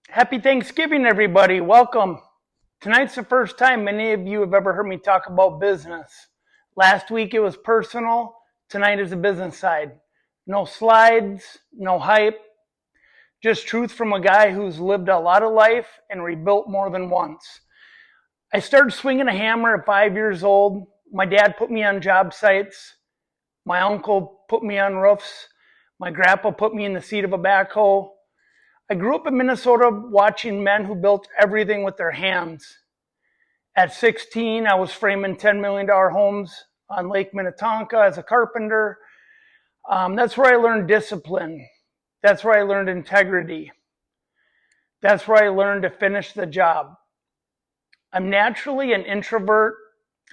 Happy Thanksgiving, everybody. Welcome. Tonight's the first time many of you have ever heard me talk about business. Last week it was personal. Tonight is the business side. No slides, no hype, just truth from a guy who's lived a lot of life and rebuilt more than once. I started swinging a hammer at 5 years old. My dad put me on job sites. My uncle put me on roofs. My grandpa put me in the seat of a backhoe. I grew up in Minnesota watching men who built everything with their hands. At 16, I was framing $10 million homes on Lake Minnetonka as a carpenter. That's where I learned discipline. That's where I learned integrity. That's where I learned to finish the job. I'm naturally an introvert.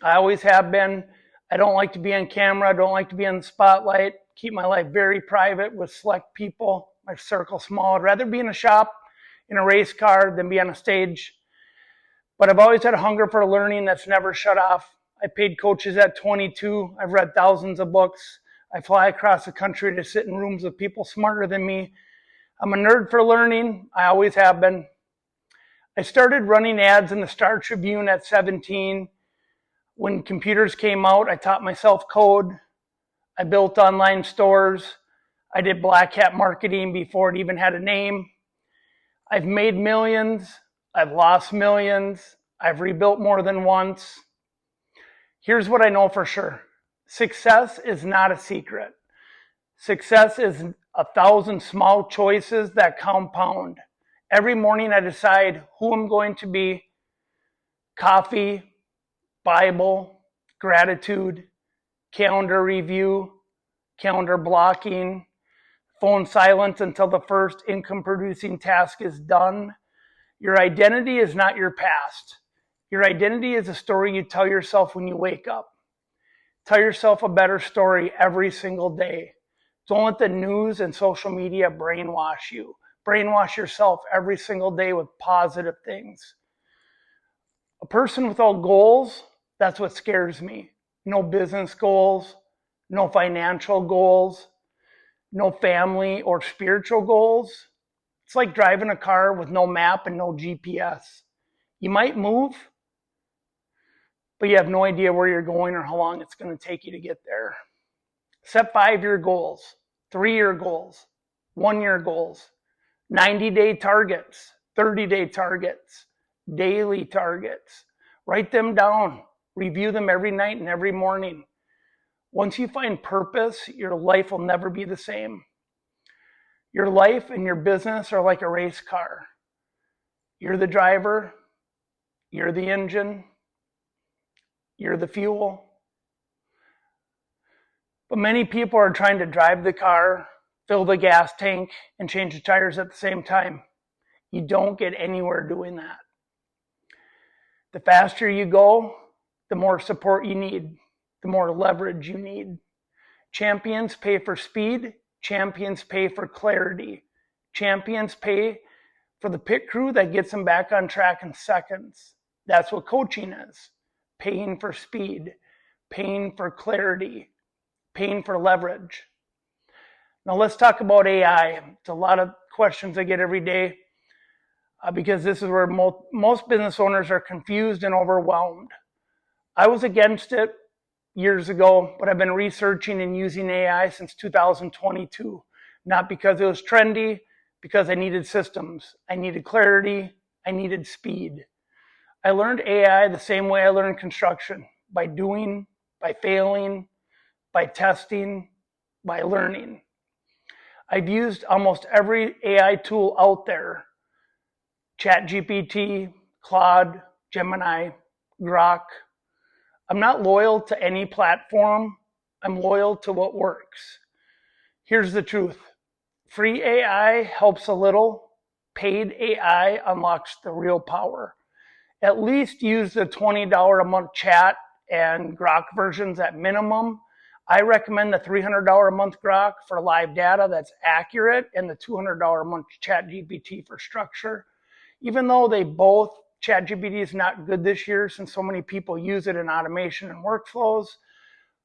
I always have been. I don't like to be on camera. I don't like to be in the spotlight. Keep my life very private with select people. My circle small. I'd rather be in a shop, in a race car, than be on a stage. But I've always had a hunger for learning that's never shut off. I paid coaches at 22. I've read thousands of books. I fly across the country to sit in rooms with people smarter than me. I'm a nerd for learning. I always have been. I started running ads in the Star Tribune at 17. When computers came out, I taught myself code. I built online stores. I did black hat marketing before it even had a name. I've made millions. I've lost millions. I've rebuilt more than once. Here's what I know for sure. Success is not a secret. Success is 1,000 small choices that compound. Every morning I decide who I'm going to be. Coffee, Bible, gratitude, calendar review, calendar blocking, phone silence until the first income producing task is done. Your identity is not your past. Your identity is a story you tell yourself when you wake up. Tell yourself a better story every single day. Don't let the news and social media brainwash you. Brainwash yourself every single day with positive things. A person without goals, that's what scares me. No business goals, no financial goals, no family or spiritual goals. It's like driving a car with no map and no GPS. You might move, but you have no idea where you're going or how long it's going to take you to get there. Set 5-year goals, 3-year goals, 1-year goals, 90-day targets, 30-day targets, daily targets. Write them down. Review them every night and every morning. Once you find purpose, your life will never be the same. Your life and your business are like a race car. You're the driver, you're the engine, you're the fuel. But many people are trying to drive the car, fill the gas tank, and change the tires at the same time. You don't get anywhere doing that. The faster you go, the more support you need, the more leverage you need. Champions pay for speed. Champions pay for clarity. Champions pay for the pit crew that gets them back on track in seconds. That's what coaching is. Paying for speed, paying for clarity, paying for leverage. Now let's talk about AI. It's a lot of questions I get every day because this is where most business owners are confused and overwhelmed. I was against it years ago, but I've been researching and using AI since 2022. Not because it was trendy, because I needed systems. I needed clarity. I needed speed. I learned AI the same way I learned construction, by doing, by failing, by testing, by learning. I've used almost every AI tool out there. ChatGPT, Claude, Gemini, Grok. I'm not loyal to any platform. I'm loyal to what works. Here's the truth. Free AI helps a little. Paid AI unlocks the real power. At least use the $20 a month chat and Grok versions at minimum. I recommend the $300 a month Grok for live data that's accurate and the $200 a month ChatGPT for structure. Even though they both, ChatGPT is not good this year since so many people use it in automation and workflows.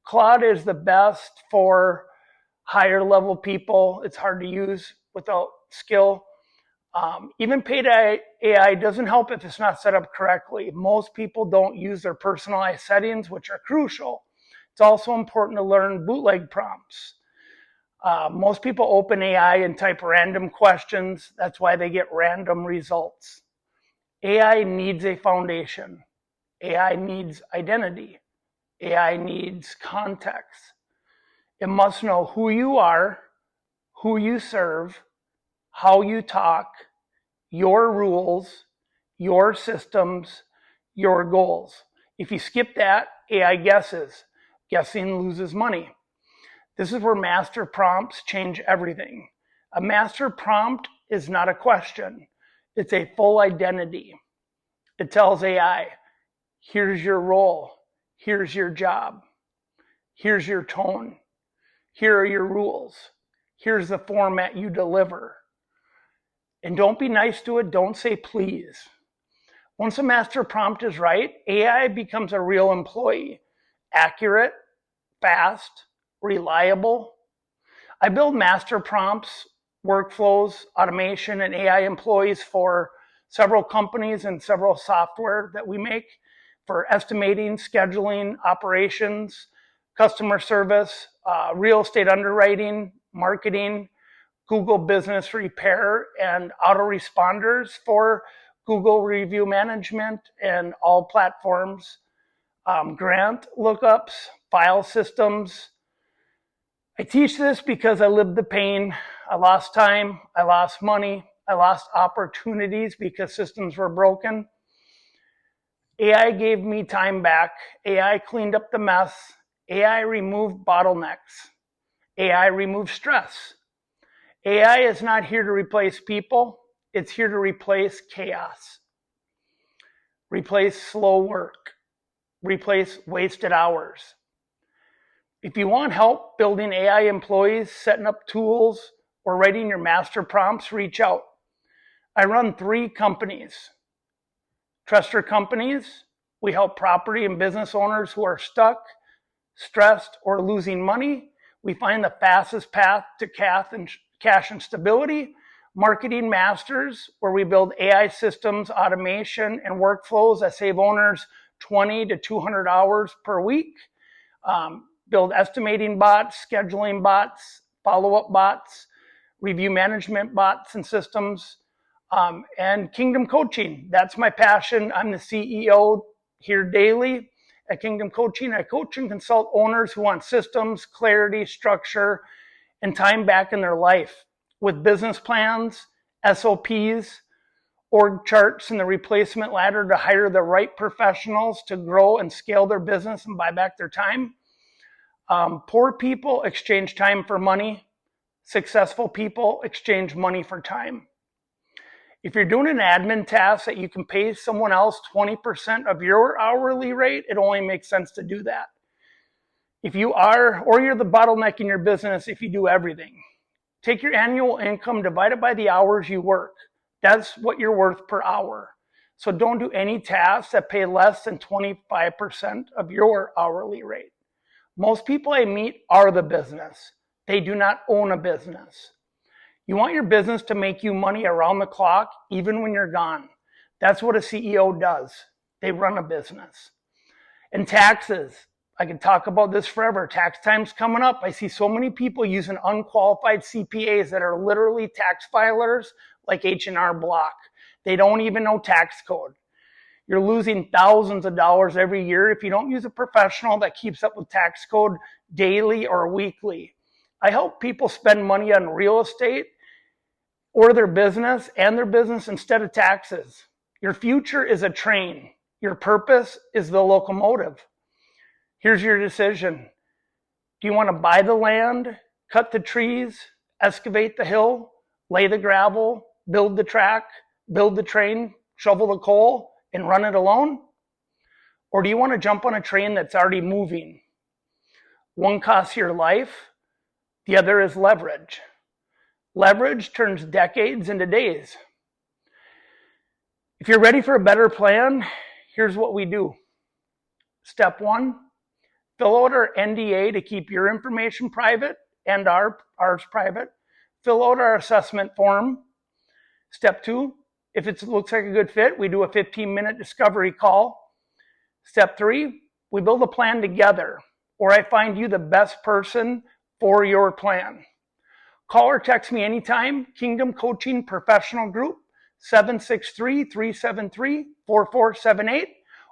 Claude is the best for higher level people. It's hard to use without skill. Even paid AI doesn't help if it's not set up correctly. Most people don't use their personalized settings, which are crucial. It's also important to learn bootleg prompts. Most people open AI and type random questions. That's why they get random results. AI needs a foundation. AI needs identity. AI needs context. It must know who you are, who you serve, how you talk, your rules, your systems, your goals. If you skip that, AI guesses. Guessing loses money. This is where master prompts change everything. A master prompt is not a question. It's a full identity. It tells AI, here's your role. Here's your job. Here's your tone. Here are your rules. Here's the format you deliver. And don't be nice to it. Don't say please. Once a master prompt is right, AI becomes a real employee. Accurate, fast, reliable. I build master prompts, workflows, automation, and AI employees for several companies and several software that we make for estimating, scheduling, operations, customer service, real estate underwriting, marketing, Google Business Repair, and autoresponders for Google Review Management and all platforms, grant lookups, file systems. I teach this because I lived the pain. I lost time, I lost money, I lost opportunities because systems were broken. AI gave me time back. AI cleaned up the mess. AI removed bottlenecks. AI removed stress. AI is not here to replace people. It's here to replace chaos. Replace slow work. Replace wasted hours. If you want help building AI employees, setting up tools, or writing your master prompts, reach out. I run 3 companies. Trester companies, we help property and business owners who are stuck, stressed, or losing money. We find the fastest path to cash and stability. Marketing Masters, where we build AI systems, automation, and workflows that save owners 20 to 200 hours per week. Build estimating bots, scheduling bots, follow-up bots, review management bots and systems, and Kingdom Coaching. That's my passion. I'm the CEO here daily at Kingdom Coaching. I coach and consult owners who want systems, clarity, structure, and time back in their life with business plans, SOPs, org charts, and the replacement ladder to hire the right professionals to grow and scale their business and buy back their time. Poor people exchange time for money. Successful people exchange money for time. If you're doing an admin task that you can pay someone else 20% of your hourly rate, it only makes sense to do that. If you are, or you're the bottleneck in your business if you do everything. Take your annual income, divide it by the hours you work. That's what you're worth per hour. So don't do any tasks that pay less than 25% of your hourly rate. Most people I meet are the business. They do not own a business. You want your business to make you money around the clock, even when you're gone. That's what a CEO does. They run a business. And taxes. I could talk about this forever. Tax time's coming up. I see so many people using unqualified CPAs that are literally tax filers like H&R Block. They don't even know tax code. You're losing thousands of dollars every year if you don't use a professional that keeps up with tax code daily or weekly. I help people spend money on real estate or their business instead of taxes. Your future is a train. Your purpose is the locomotive. Here's your decision. Do you want to buy the land, cut the trees, excavate the hill, lay the gravel, build the track, build the train, shovel the coal, and run it alone? Or do you want to jump on a train that's already moving? One costs your life, the other is leverage. Leverage turns decades into days. If you're ready for a better plan, here's what we do. Step 1, fill out our NDA to keep your information private and ours private. Fill out our assessment form. Step 2, if it looks like a good fit, we do a 15-minute discovery call. Step 3, we build a plan together, or I find you the best person for your plan. Call or text me anytime, Kingdom Coaching Professional Group, 763-373-4478,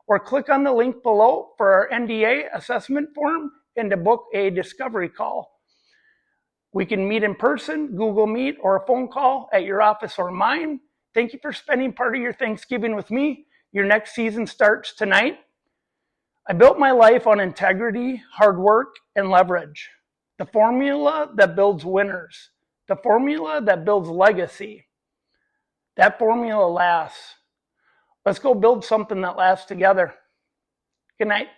or click on the link below for our NDA assessment form and to book a discovery call. We can meet in person, Google Meet, or a phone call at your office or mine. Thank you for spending part of your Thanksgiving with me. Your next season starts tonight. I built my life on integrity, hard work, and leverage. The formula that builds winners. The formula that builds legacy. That formula lasts. Let's go build something that lasts together. Good night.